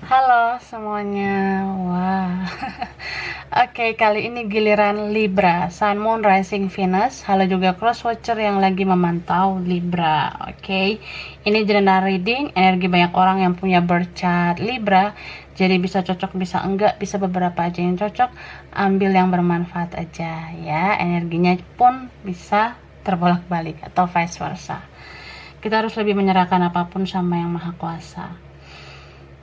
Halo semuanya, wah. Oke, kali ini giliran Libra, Sun, Moon, Rising, Venus. Halo juga cross watcher yang lagi memantau Libra. Oke, ini general reading, energi banyak orang yang punya birth chart Libra. Jadi bisa cocok, bisa enggak, bisa beberapa aja yang cocok. Ambil yang bermanfaat aja ya. Energinya pun bisa terbolak-balik atau vice versa. Kita harus lebih menyerahkan apapun sama yang maha kuasa.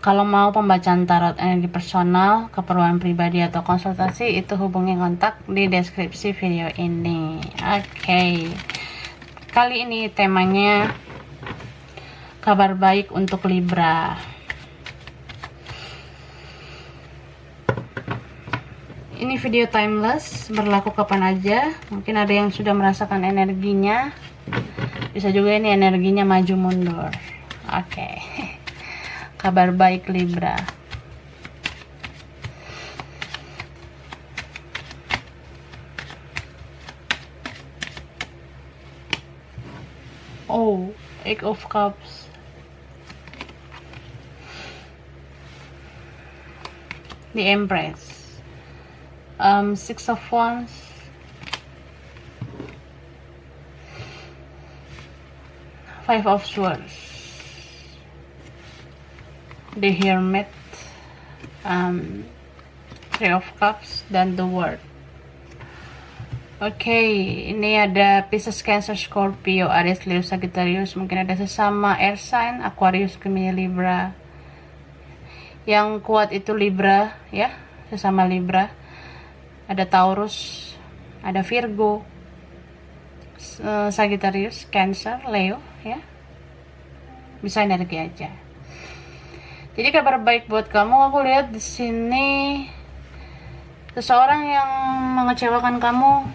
Kalau mau pembacaan tarot energi personal, keperluan pribadi atau konsultasi, itu hubungi kontak di deskripsi video ini. Oke. Kali ini temanya kabar baik untuk Libra. Ini video timeless, berlaku kapan aja. Mungkin ada yang sudah merasakan energinya. Bisa juga ini energinya maju mundur. Oke. Kabar baik Libra. Oh, Eight of Cups. The Empress. Six of Wands. Five of Swords. The Hermit, Three of Cups, dan The World. Oke, ini ada Pisces, Cancer, Scorpio, Aries, Leo, Sagittarius. Mungkin ada sesama air sign, Aquarius, Gemini, Libra. Yang kuat itu Libra, ya, sesama Libra. Ada Taurus, ada Virgo, Sagittarius, Cancer, Leo, ya. Bisa energi aja. Jadi kabar baik buat kamu, aku lihat di sini seseorang yang mengecewakan kamu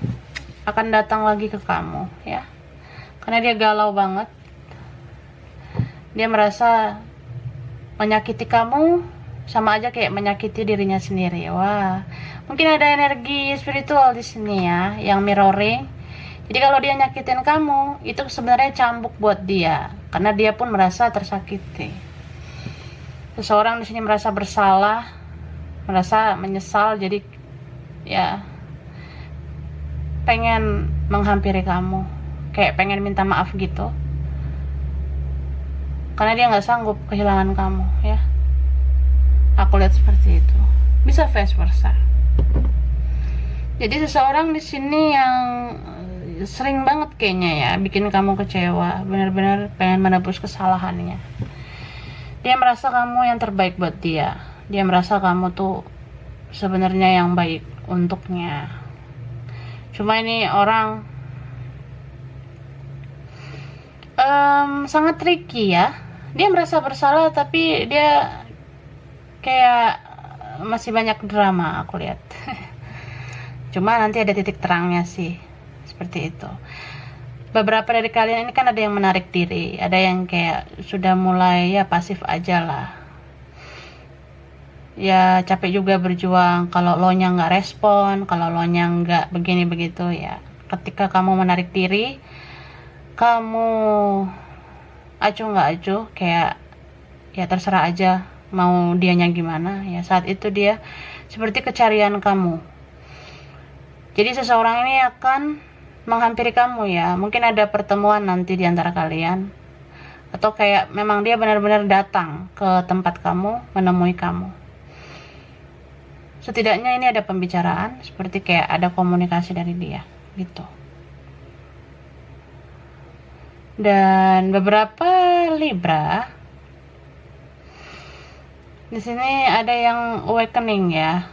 akan datang lagi ke kamu, ya. Karena dia galau banget. Dia merasa menyakiti kamu sama aja kayak menyakiti dirinya sendiri. Wah, mungkin ada energi spiritual di sini ya, yang mirroring. Jadi kalau dia nyakitin kamu, itu sebenarnya cambuk buat dia, karena dia pun merasa tersakiti. Seseorang di sini merasa bersalah, merasa menyesal, jadi ya pengen menghampiri kamu, kayak pengen minta maaf gitu, karena dia nggak sanggup kehilangan kamu, ya. Aku lihat seperti itu. Bisa vice versa. Jadi seseorang di sini yang sering banget kayaknya ya bikin kamu kecewa, benar-benar pengen menebus kesalahannya. Dia merasa kamu yang terbaik buat dia. Dia merasa kamu tuh sebenarnya yang baik untuknya. Cuma ini orang sangat tricky ya. Dia merasa bersalah tapi dia kayak masih banyak drama, aku lihat. Cuma nanti ada titik terangnya sih, seperti itu. Beberapa dari kalian ini kan ada yang menarik diri, ada yang kayak sudah mulai ya pasif aja lah, ya capek juga berjuang. Kalau lo nya nggak respon, kalau lo nya nggak begini begitu, ya ketika kamu menarik diri, kamu acuh nggak acuh, kayak ya terserah aja mau dianya gimana, ya saat itu dia seperti kecarian kamu. Jadi seseorang ini akan menghampiri kamu ya, mungkin ada pertemuan nanti di antara kalian, atau kayak memang dia benar-benar datang ke tempat kamu, menemui kamu. Setidaknya ini ada pembicaraan, seperti kayak ada komunikasi dari dia gitu. Dan beberapa Libra di sini ada yang awakening ya,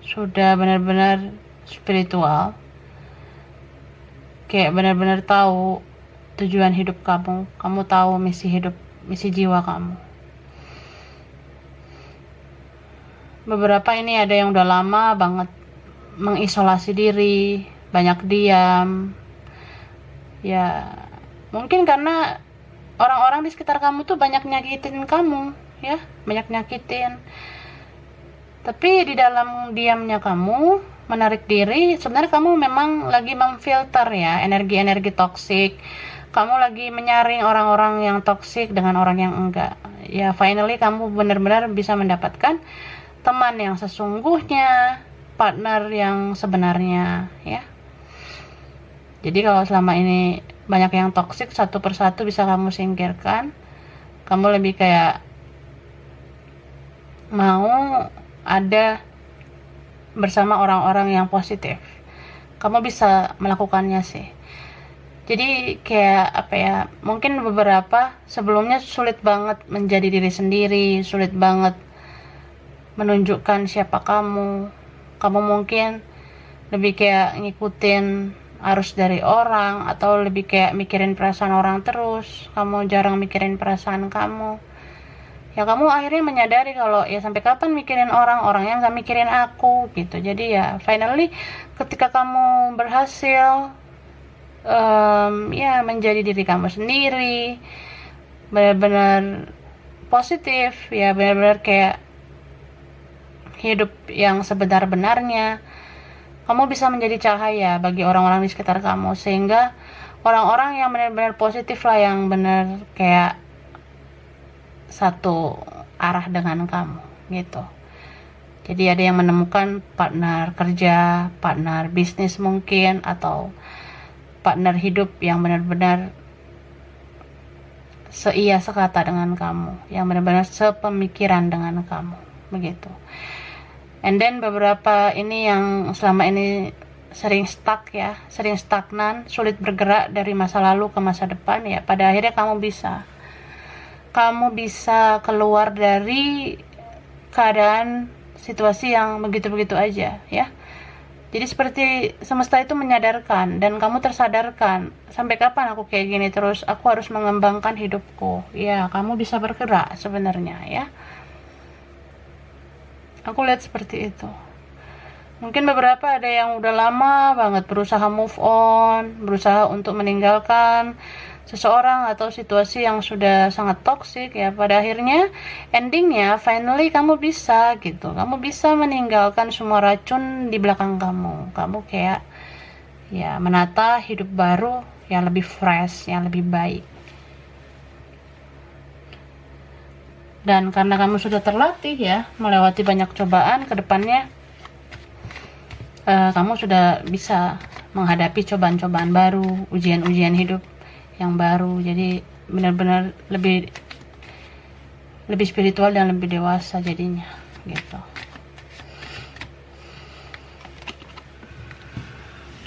sudah benar-benar spiritual, kayak benar-benar tahu tujuan hidup kamu, kamu tahu misi hidup, misi jiwa kamu. Beberapa ini ada yang udah lama banget mengisolasi diri, banyak diam. Ya, mungkin karena orang-orang di sekitar kamu tuh banyak nyakitin kamu, ya, banyak nyakitin. Tapi di dalam diamnya kamu, menarik diri, sebenarnya kamu memang lagi memfilter ya energi-energi toksik. Kamu lagi menyaring orang-orang yang toksik dengan orang yang enggak. ya finally kamu benar-benar bisa mendapatkan teman yang sesungguhnya, partner yang sebenarnya, ya. Jadi kalau selama ini banyak yang toksik, satu persatu bisa kamu singkirkan. Kamu lebih kayak mau ada bersama orang-orang yang positif. Kamu bisa melakukannya sih. Jadi kayak apa ya, mungkin beberapa sebelumnya sulit banget menjadi diri sendiri, sulit banget menunjukkan siapa kamu. Kamu mungkin lebih kayak ngikutin arus dari orang, atau lebih kayak mikirin perasaan orang terus. Kamu jarang mikirin perasaan kamu. Ya kamu akhirnya menyadari kalau ya sampai kapan mikirin orang yang gak mikirin aku gitu. Jadi ya finally ketika kamu berhasil ya menjadi diri kamu sendiri, benar-benar positif, ya benar-benar kayak hidup yang sebenar-benarnya, kamu bisa menjadi cahaya bagi orang-orang di sekitar kamu, sehingga orang-orang yang benar-benar positif lah, yang benar kayak satu arah dengan kamu gitu. Jadi ada yang menemukan partner kerja, partner bisnis mungkin, atau partner hidup yang benar-benar seia sekata dengan kamu, yang benar-benar sepemikiran dengan kamu, begitu. And then beberapa ini yang selama ini sering stuck ya, sering stagnan, sulit bergerak dari masa lalu ke masa depan, ya pada akhirnya kamu bisa keluar dari keadaan situasi yang begitu-begitu aja, ya. Jadi seperti semesta itu menyadarkan, dan kamu tersadarkan, sampai kapan aku kayak gini terus, aku harus mengembangkan hidupku. Ya, kamu bisa bergerak sebenarnya, ya. Aku lihat seperti itu. Mungkin beberapa ada yang udah lama banget berusaha move on, berusaha untuk meninggalkan seseorang atau situasi yang sudah sangat toksik, ya pada akhirnya endingnya finally kamu bisa gitu, kamu bisa meninggalkan semua racun di belakang kamu kayak ya menata hidup baru yang lebih fresh, yang lebih baik. Dan karena kamu sudah terlatih ya melewati banyak cobaan, ke depannya kamu sudah bisa menghadapi cobaan-cobaan baru, ujian-ujian hidup yang baru. Jadi benar-benar lebih spiritual dan lebih dewasa jadinya gitu.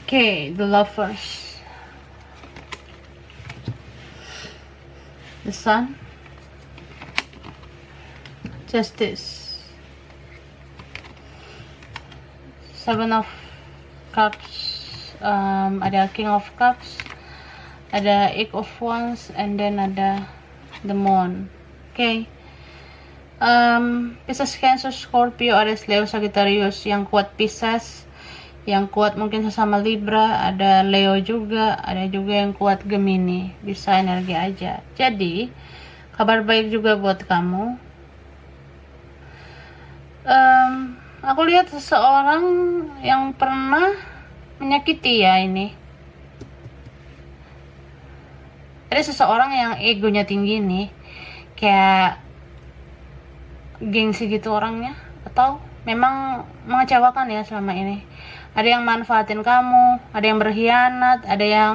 Okay, the lovers, the sun, justice, 7 of cups, ada king of cups, ada 8 of wands, and then ada the moon. Okay. Pisces, Cancer, Scorpio, Aries, Leo, Sagittarius. Yang kuat Pisces, yang kuat mungkin sesama Libra, ada Leo juga, ada juga yang kuat Gemini. Bisa energi aja. Jadi kabar baik juga buat kamu. Aku lihat seseorang yang pernah menyakiti ya ini. Ada seseorang yang egonya tinggi nih, kayak gengsi gitu orangnya, atau memang mengecewakan ya selama ini. Ada yang manfaatin kamu, ada yang berkhianat, ada yang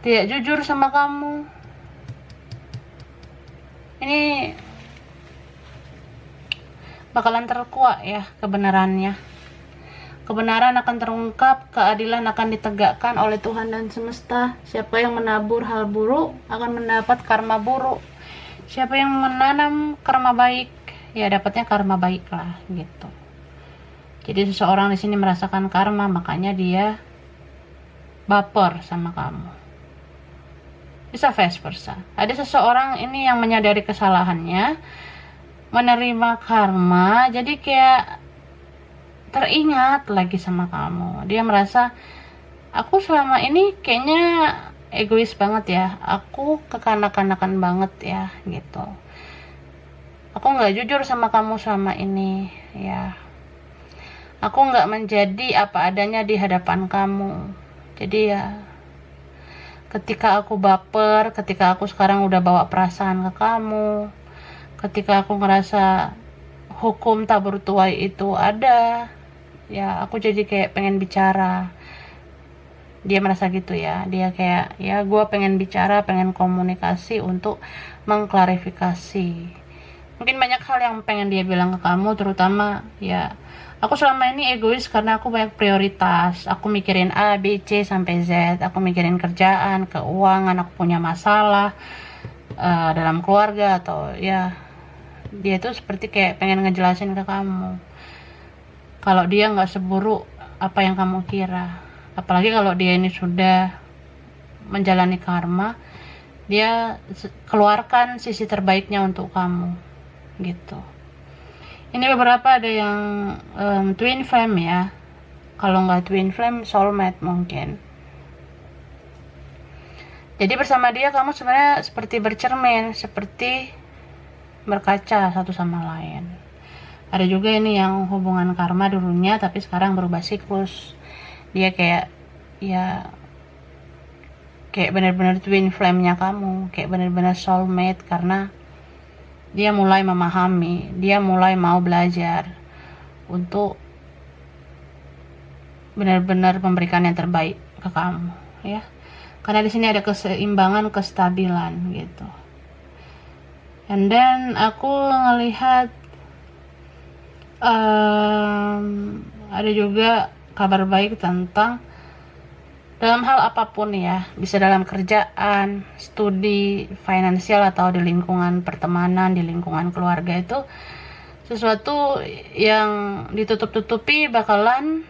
tidak jujur sama kamu. Ini bakalan terkuak ya kebenarannya. Kebenaran akan terungkap, keadilan akan ditegakkan oleh Tuhan dan semesta. Siapa yang menabur hal buruk akan mendapat karma buruk. Siapa yang menanam karma baik, ya dapatnya karma baik lah gitu. Jadi seseorang di sini merasakan karma, makanya dia baper sama kamu. Bisa vice versa. Ada seseorang ini yang menyadari kesalahannya, menerima karma, jadi kayak teringat lagi sama kamu. Dia merasa, aku selama ini kayaknya egois banget ya, aku kekanak-kanakan banget ya gitu, aku nggak jujur sama kamu selama ini ya, aku nggak menjadi apa adanya di hadapan kamu. Jadi ya ketika aku baper, ketika aku sekarang udah bawa perasaan ke kamu, ketika aku ngerasa hukum tak bertuai itu ada, ya aku jadi kayak pengen bicara. Dia merasa gitu ya, dia kayak ya gue pengen bicara, pengen komunikasi untuk mengklarifikasi. Mungkin banyak hal yang pengen dia bilang ke kamu, terutama ya aku selama ini egois karena aku banyak prioritas. Aku mikirin A, B, C sampai Z. Aku mikirin kerjaan, keuangan, aku punya masalah dalam keluarga, atau ya dia tuh seperti kayak pengen ngejelasin ke kamu kalau dia nggak seburuk apa yang kamu kira. Apalagi kalau dia ini sudah menjalani karma, dia keluarkan sisi terbaiknya untuk kamu gitu. Ini beberapa ada yang twin flame ya, kalau nggak twin flame, soulmate mungkin. Jadi bersama dia kamu sebenarnya seperti bercermin, seperti berkaca satu sama lain. Ada juga ini yang hubungan karma dulunya tapi sekarang berubah siklus. Dia kayak ya kayak benar-benar twin flame-nya kamu, kayak benar-benar soulmate, karena dia mulai memahami, dia mulai mau belajar untuk benar-benar memberikan yang terbaik ke kamu ya. Karena di sini ada keseimbangan, kestabilan gitu. And then aku ngelihat ada juga kabar baik tentang dalam hal apapun ya, bisa dalam kerjaan, studi, finansial, atau di lingkungan pertemanan, di lingkungan keluarga, itu sesuatu yang ditutup-tutupi bakalan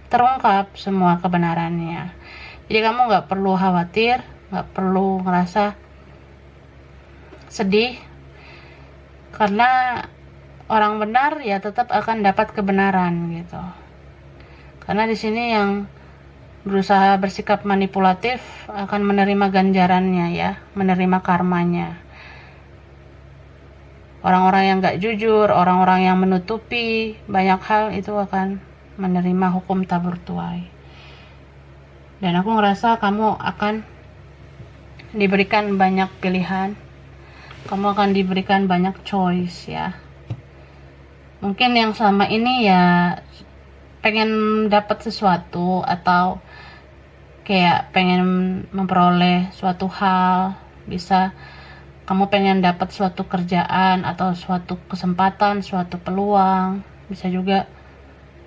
terungkap semua kebenarannya. Jadi kamu nggak perlu khawatir, nggak perlu ngerasa sedih, karena orang benar ya tetap akan dapat kebenaran gitu. Karena di sini yang berusaha bersikap manipulatif akan menerima ganjarannya ya, menerima karmanya. Orang-orang yang gak jujur, orang-orang yang menutupi banyak hal itu akan menerima hukum tak bertuai. Dan aku ngerasa kamu akan diberikan banyak pilihan, kamu akan diberikan banyak choice ya. Mungkin yang selama ini ya pengen dapat sesuatu, atau kayak pengen memperoleh suatu hal, bisa kamu pengen dapat suatu kerjaan atau suatu kesempatan, suatu peluang, bisa juga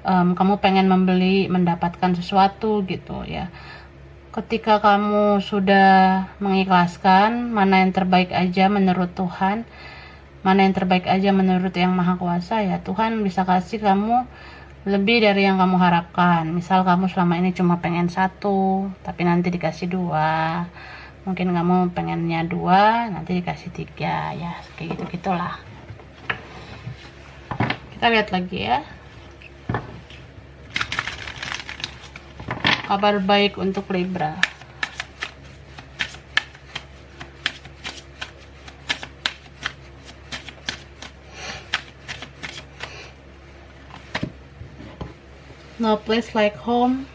kamu pengen mendapatkan sesuatu gitu ya. Ketika kamu sudah mengikhlaskan mana yang terbaik aja menurut Tuhan, mana yang terbaik aja menurut Yang Maha Kuasa, ya Tuhan bisa kasih kamu lebih dari yang kamu harapkan. Misal kamu selama ini cuma pengen satu, tapi nanti dikasih dua. Mungkin kamu pengennya dua, nanti dikasih tiga, ya kayak gitu-gitulah. Kita lihat lagi ya. Kabar baik untuk Libra. No place like home,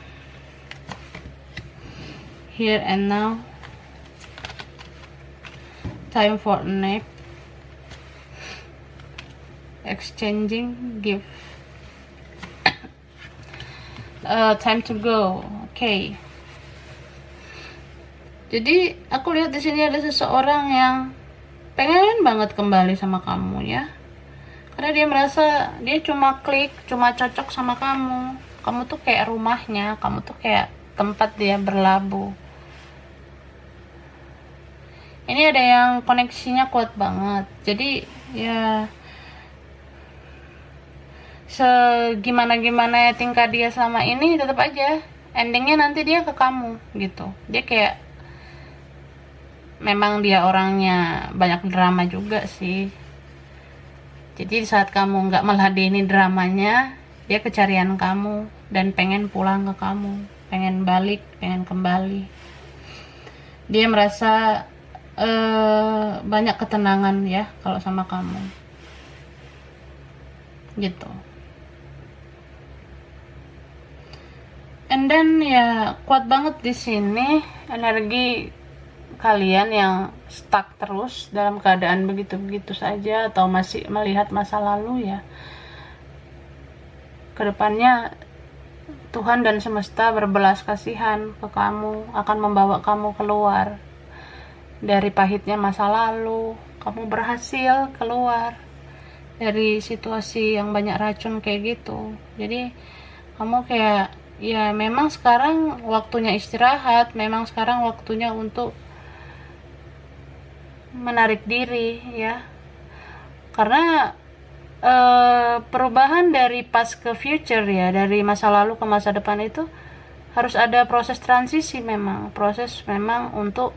here and now. Time for a nap. Exchanging gift. Time to go. Okay. Jadi aku lihat di sini ada seseorang yang pengen banget kembali sama kamu ya. Karena dia merasa dia cuma klik, cuma cocok sama kamu. Kamu tuh kayak rumahnya, kamu tuh kayak tempat dia berlabuh. Ini ada yang koneksinya kuat banget. Jadi ya segimana-gimana tingkah dia selama ini, tetap aja endingnya nanti dia ke kamu gitu. Dia kayak memang dia orangnya banyak drama juga sih. Jadi saat kamu nggak meladeni dramanya, dia kecarian kamu dan pengen pulang ke kamu, pengen balik, pengen kembali. Dia merasa banyak ketenangan ya kalau sama kamu gitu. And then ya kuat banget di sini energi kalian yang stuck terus dalam keadaan begitu-begitu saja atau masih melihat masa lalu ya. Kedepannya Tuhan dan semesta berbelas kasihan ke kamu, akan membawa kamu keluar dari pahitnya masa lalu. Kamu berhasil keluar dari situasi yang banyak racun kayak gitu. Jadi kamu kayak, ya memang sekarang waktunya istirahat, memang sekarang waktunya untuk menarik diri ya, karena perubahan dari past ke future ya, dari masa lalu ke masa depan itu harus ada proses transisi, memang proses memang untuk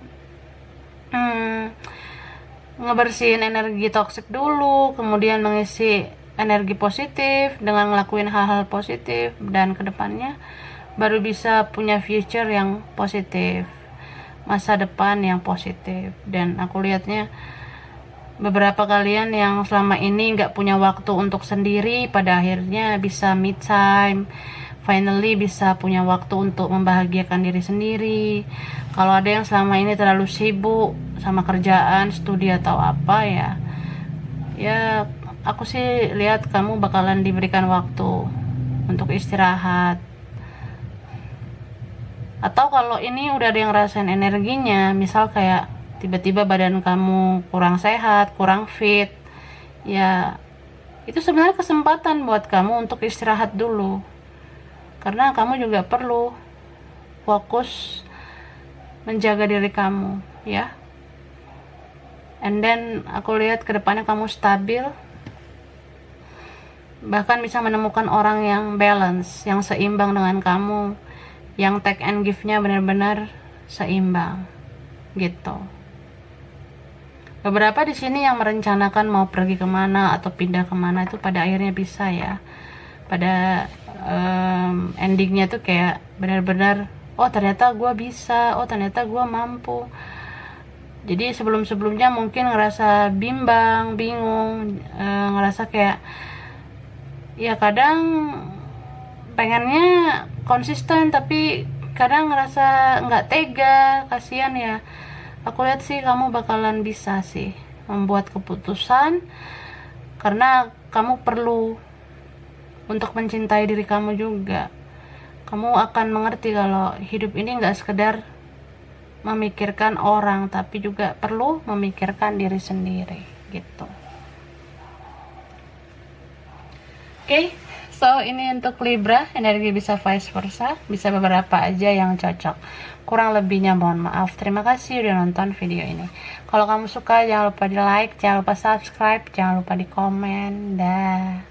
ngebersihin energi toksik dulu, kemudian mengisi energi positif dengan ngelakuin hal-hal positif, dan kedepannya baru bisa punya future yang positif, masa depan yang positif. Dan aku lihatnya beberapa kalian yang selama ini nggak punya waktu untuk sendiri, pada akhirnya bisa me time, finally bisa punya waktu untuk membahagiakan diri sendiri. Kalau ada yang selama ini terlalu sibuk sama kerjaan, studi atau apa ya aku sih lihat kamu bakalan diberikan waktu untuk istirahat. Atau kalau ini udah ada yang rasain energinya, misal kayak tiba-tiba badan kamu kurang sehat, kurang fit, ya itu sebenarnya kesempatan buat kamu untuk istirahat dulu, karena kamu juga perlu fokus menjaga diri kamu ya. And then aku lihat kedepannya kamu stabil, bahkan bisa menemukan orang yang balance, yang seimbang dengan kamu, yang take and give-nya benar-benar seimbang gitu. Beberapa di sini yang merencanakan mau pergi kemana atau pindah kemana itu pada akhirnya bisa ya. Pada endingnya tuh kayak benar-benar, oh ternyata gue bisa, oh ternyata gue mampu. Jadi sebelum-sebelumnya mungkin ngerasa bimbang, bingung, ngerasa kayak ya kadang pengennya konsisten tapi kadang ngerasa nggak tega, kasihan ya. Aku lihat sih kamu bakalan bisa sih membuat keputusan, karena kamu perlu untuk mencintai diri kamu juga. Kamu akan mengerti kalau hidup ini nggak sekedar memikirkan orang, tapi juga perlu memikirkan diri sendiri gitu. Oke, so ini untuk Libra, energi bisa vice versa, bisa beberapa aja yang cocok. Kurang lebihnya mohon maaf. Terima kasih udah nonton video ini. Kalau kamu suka jangan lupa di like, jangan lupa subscribe, jangan lupa di komen. Dah.